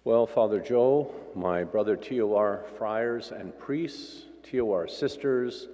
Well, Father Joe, my brother TOR friars and priests, TOR sisters,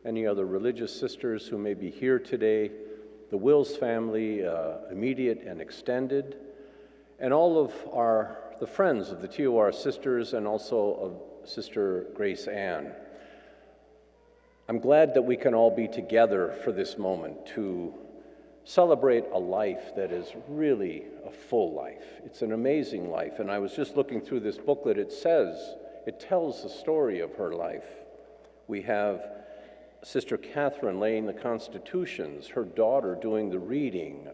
any other religious sisters who may be here today, the Wills family, immediate and extended, and all of the friends of the TOR sisters and also of Sister Grace Ann. I'm glad that we can all be together for this moment to celebrate a life that is really a full life. It's an amazing life, and I was just looking through this booklet. It tells the story of her life. We have Sister Catherine laying the constitutions, her daughter doing the reading.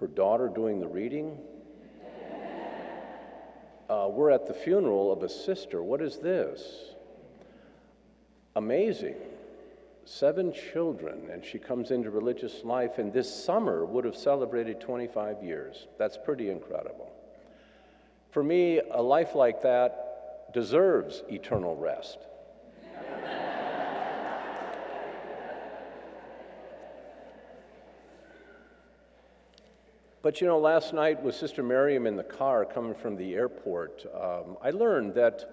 Her daughter doing the reading? We're at the funeral of a sister. What is this? Amazing. 7 children, and she comes into religious life, and this summer would have celebrated 25 years. That's pretty incredible. For me, a life like that deserves eternal rest. But you know, last night with Sister Miriam in the car coming from the airport, I learned that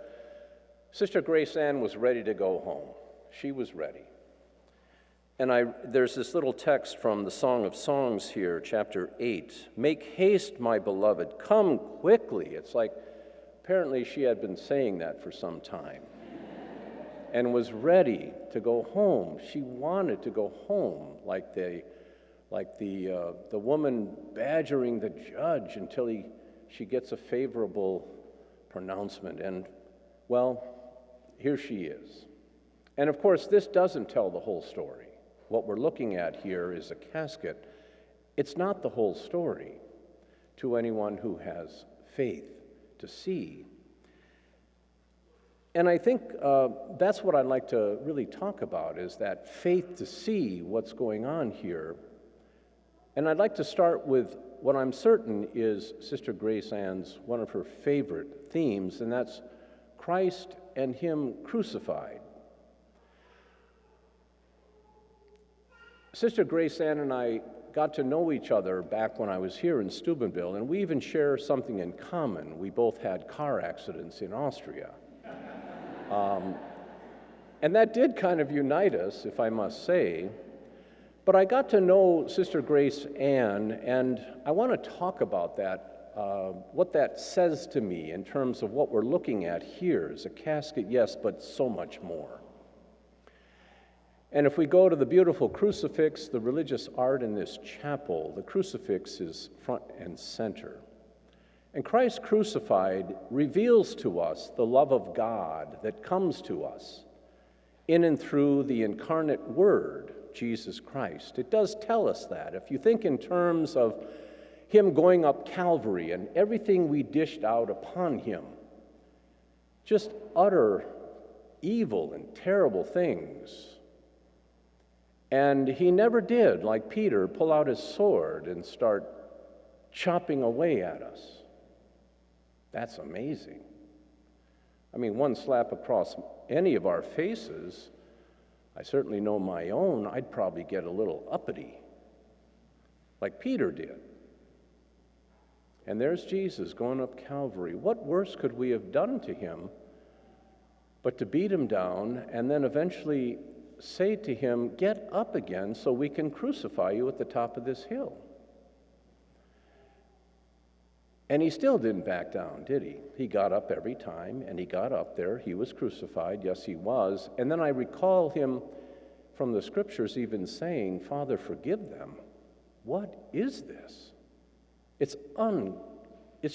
Sister Grace Ann was ready to go home. She was ready. And there's this little text from the Song of Songs here, chapter 8. Make haste, my beloved, come quickly. It's like apparently she had been saying that for some time and was ready to go home. She wanted to go home, like the woman badgering the judge until she gets a favorable pronouncement. And, well, here she is. And, of course, this doesn't tell the whole story. What we're looking at here is a casket. It's not the whole story to anyone who has faith to see. And I think that's what I'd like to really talk about, is that faith to see what's going on here. And I'd like to start with what I'm certain is Sister Grace Ann's one of her favorite themes, and that's Christ and Him crucified. Sister Grace Ann and I got to know each other back when I was here in Steubenville, and we even share something in common. We both had car accidents in Austria. And that did kind of unite us, if I must say. But I got to know Sister Grace Ann, and I want to talk about that, what that says to me in terms of what we're looking at here is a casket, yes, but so much more. And if we go to the beautiful crucifix, the religious art in this chapel, the crucifix is front and center. And Christ crucified reveals to us the love of God that comes to us in and through the incarnate Word, Jesus Christ. It does tell us that. If you think in terms of Him going up Calvary and everything we dished out upon Him, just utter evil and terrible things. And He never did, like Peter, pull out his sword and start chopping away at us. That's amazing. I mean, one slap across any of our faces, I certainly know my own, I'd probably get a little uppity, like Peter did. And there's Jesus going up Calvary. What worse could we have done to Him but to beat Him down and then eventually say to Him, get up again so we can crucify you at the top of this hill? And He still didn't back down, did He? He got up every time, and He got up there. He was crucified, yes, He was. And then I recall Him from the Scriptures even saying, Father, forgive them. What is this? It's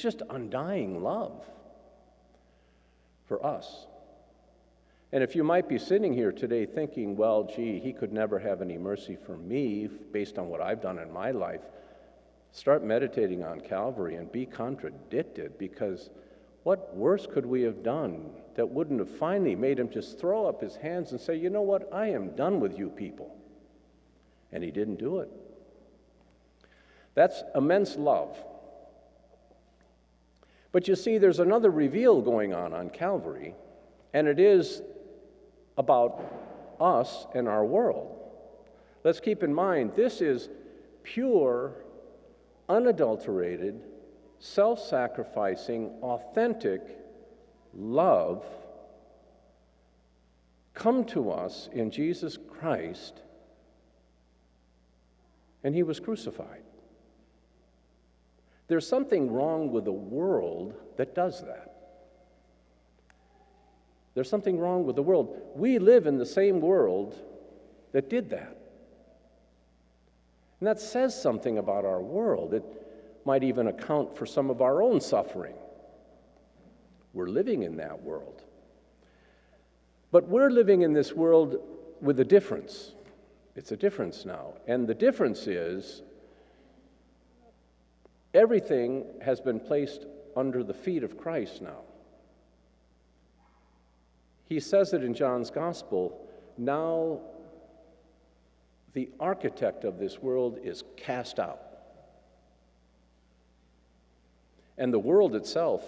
just undying love for us. And if you might be sitting here today thinking, well, gee, He could never have any mercy for me based on what I've done in my life, start meditating on Calvary and be contradicted, because what worse could we have done that wouldn't have finally made Him just throw up His hands and say, you know what, I am done with you people. And He didn't do it. That's immense love. But you see, there's another reveal going on Calvary, and it is about us and our world. Let's keep in mind, this is pure, unadulterated, self-sacrificing, authentic love come to us in Jesus Christ, and he was crucified. There's something wrong with a world that does that. There's something wrong with the world. We live in the same world that did that. And that says something about our world. It might even account for some of our own suffering. We're living in that world. But we're living in this world with a difference. It's a difference now. And the difference is everything has been placed under the feet of Christ now. He says it in John's Gospel, now the architect of this world is cast out. And the world itself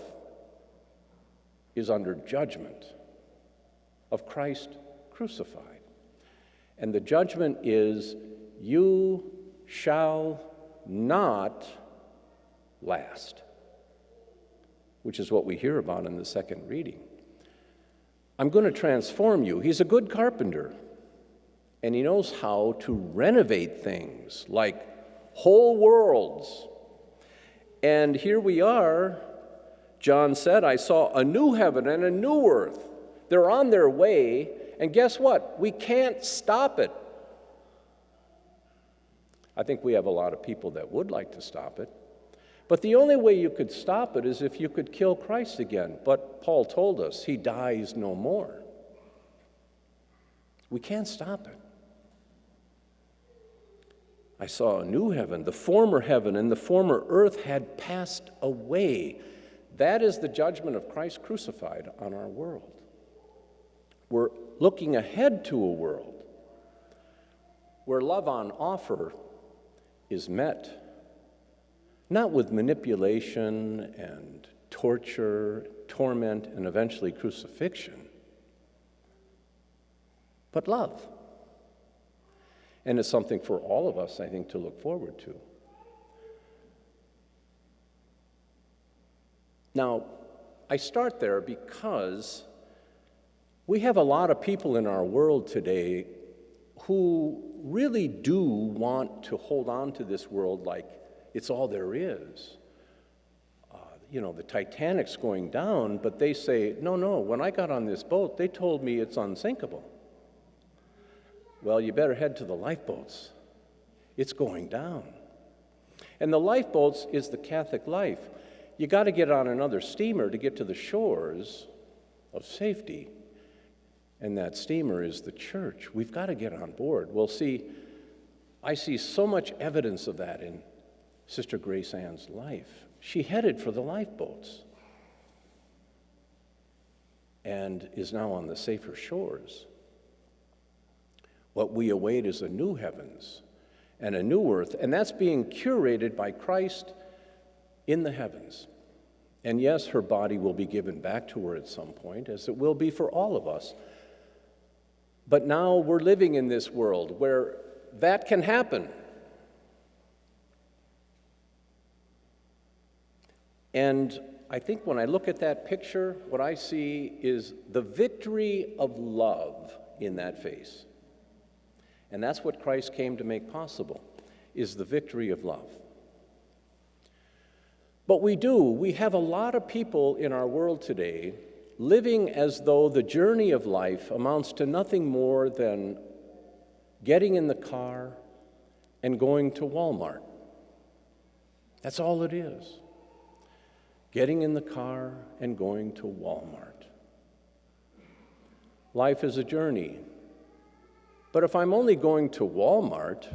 is under judgment of Christ crucified. And the judgment is, you shall not last, which is what we hear about in the second reading. I'm going to transform you. He's a good carpenter, and he knows how to renovate things like whole worlds. And here we are. John said, I saw a new heaven and a new earth. They're on their way, and guess what? We can't stop it. I think we have a lot of people that would like to stop it. But the only way you could stop it is if you could kill Christ again. But Paul told us he dies no more. We can't stop it. I saw a new heaven. The former heaven and the former earth had passed away. That is the judgment of Christ crucified on our world. We're looking ahead to a world where love on offer is met, not with manipulation and torture, torment, and eventually crucifixion, but love. And it's something for all of us, I think, to look forward to. Now, I start there because we have a lot of people in our world today who really do want to hold on to this world like it's all there is. The Titanic's going down, but they say, no, when I got on this boat, they told me it's unsinkable. Well, you better head to the lifeboats. It's going down. And the lifeboats is the Catholic life. You got to get on another steamer to get to the shores of safety. And that steamer is the church. We've got to get on board. Well, see, I see so much evidence of that in Sister Grace Ann's life. She headed for the lifeboats and is now on the safer shores. What we await is a new heavens and a new earth, and that's being curated by Christ in the heavens. And yes, her body will be given back to her at some point, as it will be for all of us. But now we're living in this world where that can happen. And I think when I look at that picture, what I see is the victory of love in that face. And that's what Christ came to make possible, is the victory of love. But we have a lot of people in our world today living as though the journey of life amounts to nothing more than getting in the car and going to Walmart. That's all it is. Getting in the car and going to Walmart. Life is a journey. But if I'm only going to Walmart,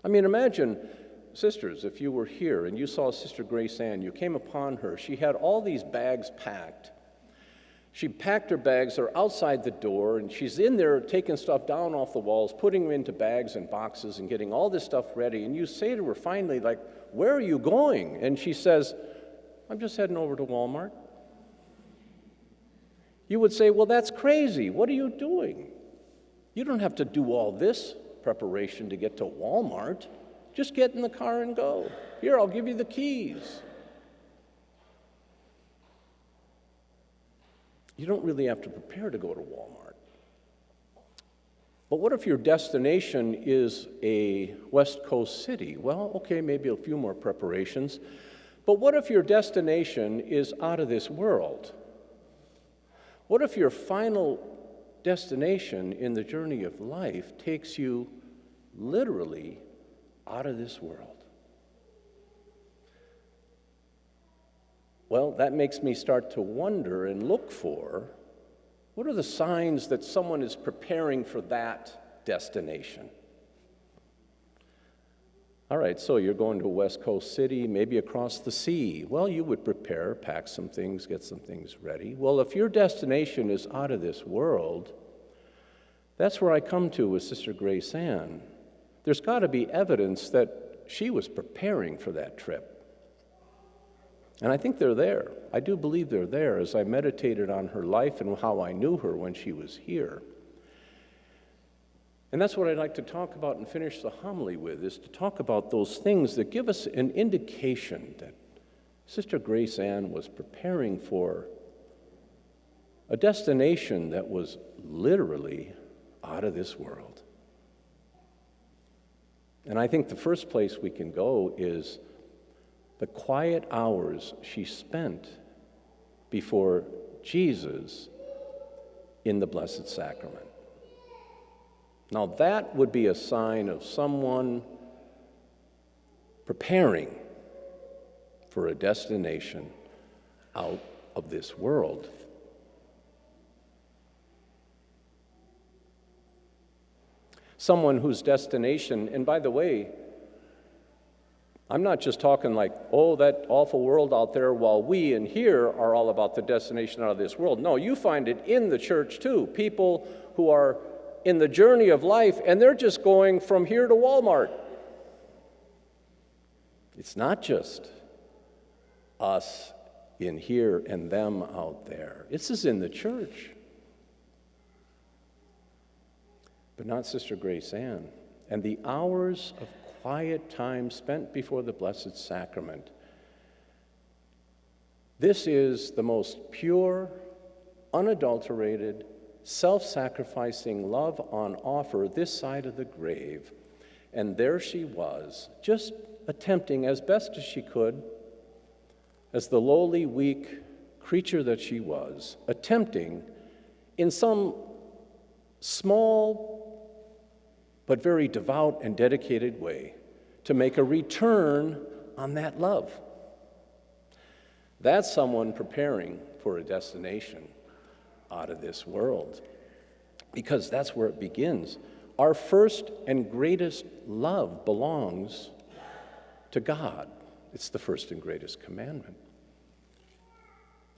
imagine, sisters, if you were here and you saw Sister Grace Ann, you came upon her, she had all these bags packed. She packed her bags, they're outside the door, and she's in there taking stuff down off the walls, putting them into bags and boxes and getting all this stuff ready. And you say to her finally, where are you going? And she says, I'm just heading over to Walmart. You would say, well, that's crazy. What are you doing? You don't have to do all this preparation to get to Walmart. Just get in the car and go. Here, I'll give you the keys. You don't really have to prepare to go to Walmart. But what if your destination is a West Coast city? Well, okay, maybe a few more preparations. But what if your destination is out of this world? What if your final destination in the journey of life takes you literally out of this world? Well, that makes me start to wonder and look for, what are the signs that someone is preparing for that destination? All right, so you're going to a West Coast city, maybe across the sea. Well, you would prepare, pack some things, get some things ready. Well, if your destination is out of this world, that's where I come to with Sister Grace Ann. There's got to be evidence that she was preparing for that trip. And I think they're there. I do believe they're there as I meditated on her life and how I knew her when she was here. And that's what I'd like to talk about and finish the homily with, is to talk about those things that give us an indication that Sister Grace Ann was preparing for a destination that was literally out of this world. And I think the first place we can go is the quiet hours she spent before Jesus in the Blessed Sacrament. Now that would be a sign of someone preparing for a destination out of this world. Someone whose destination, and by the way, I'm not just talking like, oh, that awful world out there, while we in here are all about the destination out of this world. No, you find it in the church too. People who are in the journey of life, and they're just going from here to Walmart. It's not just us in here and them out there. This is in the church. But not Sister Grace Ann. And the hours of quiet time spent before the Blessed Sacrament. This is the most pure, unadulterated, self-sacrificing love on offer this side of the grave. And there she was, just attempting as best as she could, as the lowly, weak creature that she was, attempting in some small but very devout and dedicated way to make a return on that love. That's someone preparing for a destination out of this world, because that's where it begins. Our first and greatest love belongs to God. It's the first and greatest commandment.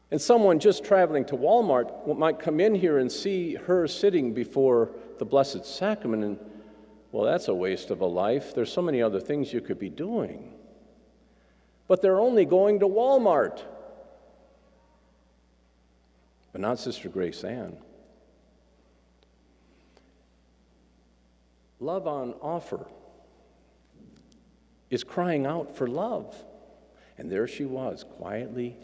And someone just traveling to Walmart might come in here and see her sitting before the Blessed Sacrament, and well, that's a waste of a life. There's so many other things you could be doing. But they're only going to Walmart. But not Sister Grace Ann. Love on offer is crying out for love. And there she was, quietly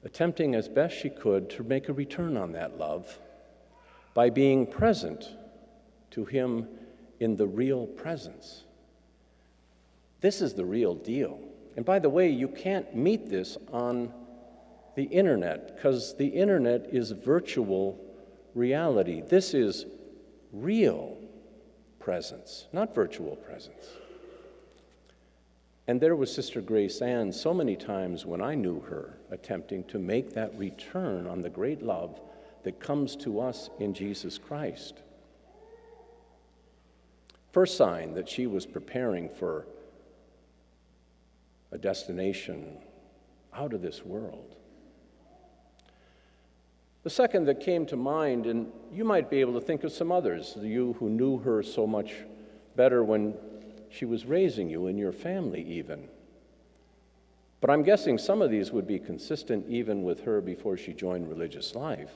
attempting as best she could to make a return on that love by being present to him in the real presence. This is the real deal. And by the way, you can't meet this on the internet, because the internet is virtual reality. This is real presence, not virtual presence. And there was Sister Grace Ann so many times when I knew her, attempting to make that return on the great love that comes to us in Jesus Christ. First sign that she was preparing for a destination out of this world. The second that came to mind, and you might be able to think of some others, you who knew her so much better when she was raising you in your family even. But I'm guessing some of these would be consistent even with her before she joined religious life.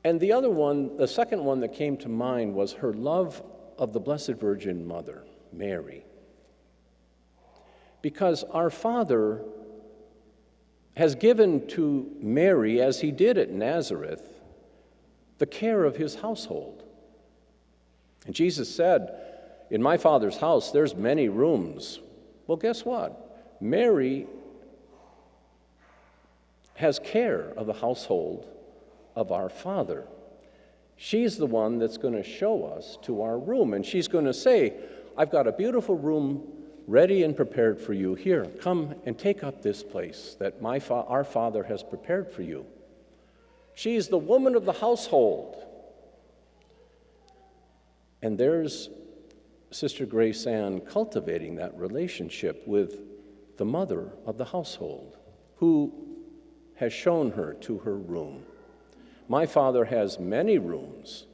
And the other one, the second one that came to mind, was her love of the Blessed Virgin Mother. Mary. Because our Father has given to Mary, as he did at Nazareth, the care of his household. And Jesus said, "In my Father's house there's many rooms." Well, guess what? Mary has care of the household of our Father. She's the one that's going to show us to our room, and she's going to say, "I've got a beautiful room ready and prepared for you. Here, come and take up this place that our Father has prepared for you." She's the woman of the household. And there's Sister Grace Ann cultivating that relationship with the mother of the household, who has shown her to her room. My Father has many rooms.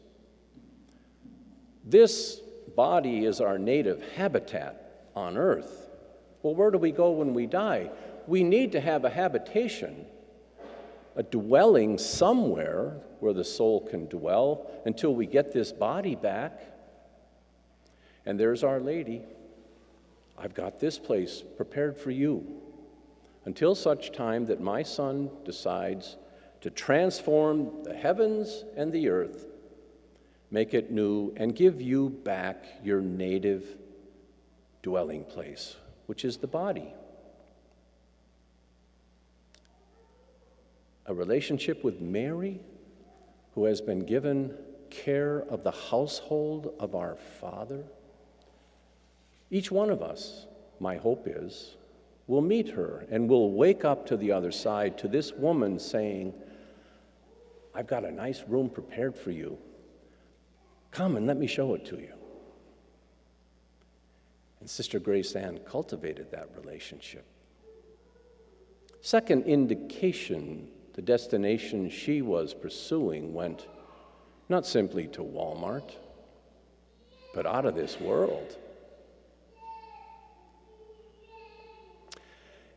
This body is our native habitat on earth. Well, where do we go when we die? We need to have a habitation, a dwelling somewhere where the soul can dwell until we get this body back. And there's Our Lady. "I've got this place prepared for you until such time that my Son decides to transform the heavens and the earth, make it new, and give you back your native dwelling place, which is the body." A relationship with Mary, who has been given care of the household of our Father. Each one of us, my hope is, will meet her and will wake up to the other side, to this woman saying, "I've got a nice room prepared for you. Come and let me show it to you." And Sister Grace Ann cultivated that relationship. Second indication, the destination she was pursuing went not simply to Walmart, but out of this world.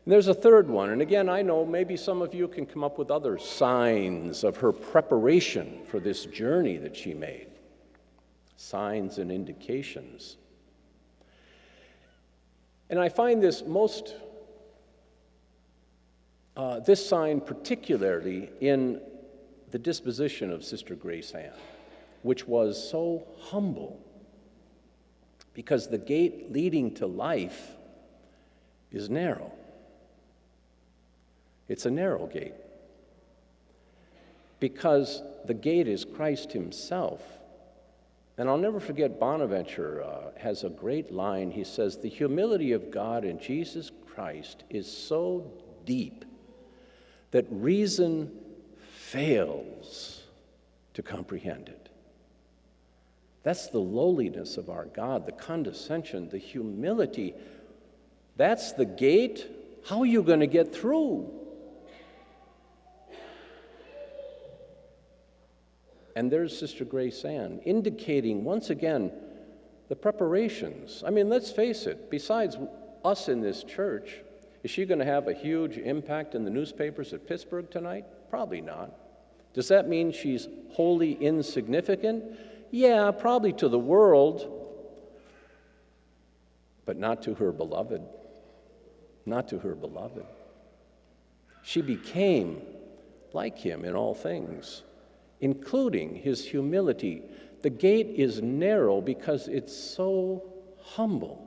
And there's a third one, and again, I know maybe some of you can come up with other signs of her preparation for this journey that she made. Signs and indications. And I find this this sign particularly in the disposition of Sister Grace Ann, which was so humble, because the gate leading to life is narrow. It's a narrow gate, because the gate is Christ himself. And I'll never forget, Bonaventure has a great line. He says, "The humility of God in Jesus Christ is so deep that reason fails to comprehend it." That's the lowliness of our God, the condescension, the humility. That's the gate. How are you going to get through? And there's Sister Grace Ann, indicating once again the preparations. I mean, let's face it, besides us in this church, is she going to have a huge impact in the newspapers at Pittsburgh tonight? Probably not. Does that mean she's wholly insignificant? Yeah, probably to the world, but not to her beloved. Not to her beloved. She became like him in all things, including his humility. The gate is narrow because it's so humble.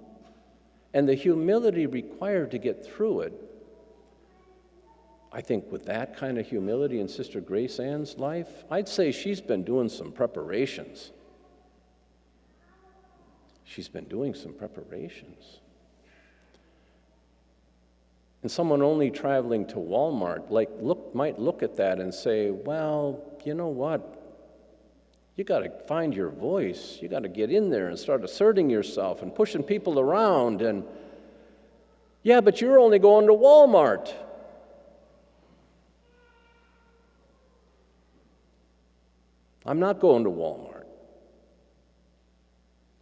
And the humility required to get through it, I think with that kind of humility in Sister Grace Ann's life, I'd say she's been doing some preparations. She's been doing some preparations. And someone only traveling to Walmart might look at that and say, "Well, you know what? You got to find your voice. You got to get in there and start asserting yourself and pushing people around. And yeah, but you're only going to Walmart." I'm not going to Walmart.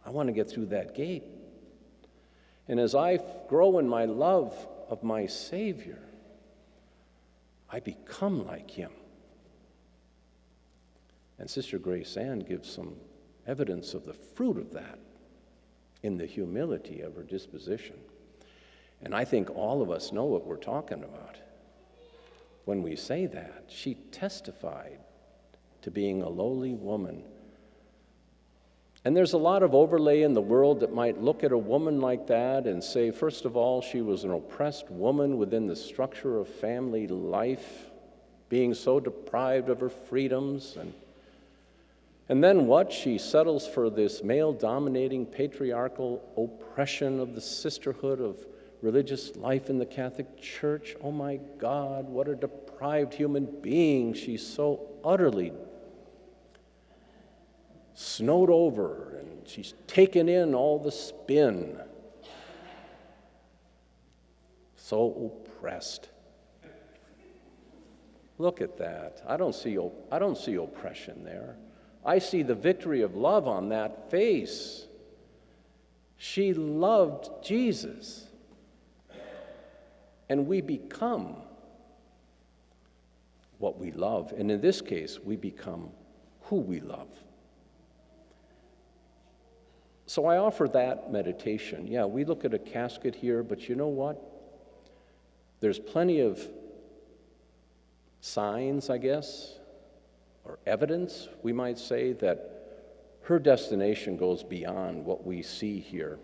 I want to get through that gate. And as I grow in my love of my Savior, I become like him. And Sister Grace Ann gives some evidence of the fruit of that in the humility of her disposition. And I think all of us know what we're talking about when we say that. She testified to being a lowly woman. And there's a lot of overlay in the world that might look at a woman like that and say, first of all, she was an oppressed woman within the structure of family life, being so deprived of her freedoms. And then what? She settles for this male-dominating patriarchal oppression of the sisterhood of religious life in the Catholic Church. Oh my God, what a deprived human being. She's so utterly snowed over, and she's taken in all the spin. So oppressed. Look at that. I don't see oppression there. I see the victory of love on that face. She loved Jesus. And we become what we love. And in this case, we become who we love. So I offer that meditation. Yeah, we look at a casket here, but you know what? There's plenty of signs, I guess, or evidence, we might say, that her destination goes beyond what we see here.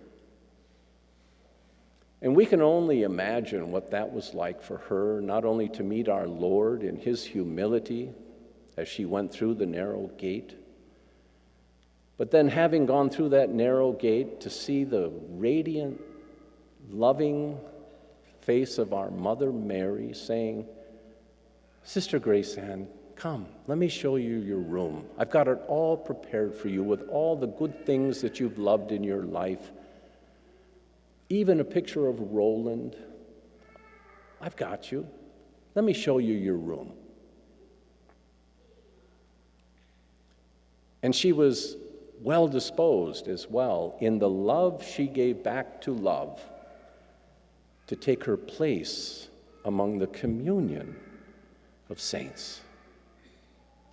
And we can only imagine what that was like for her, not only to meet our Lord in his humility as she went through the narrow gate, but then having gone through that narrow gate to see the radiant, loving face of our Mother Mary saying, Sister Grace Ann, come, let me show you your room. I've got it all prepared for you with all the good things that you've loved in your life. Even a picture of Roland. I've got you. Let me show you your room. And she was well disposed as well in the love she gave back to love to take her place among the communion of saints.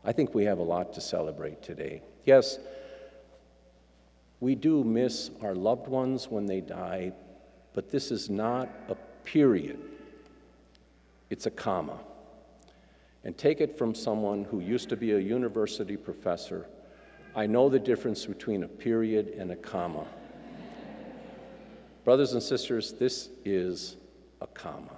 I think we have a lot to celebrate today. Yes, we do miss our loved ones when they die, but this is not a period. It's a comma. And take it from someone who used to be a university professor. I know the difference between a period and a comma. Brothers and sisters, this is a comma.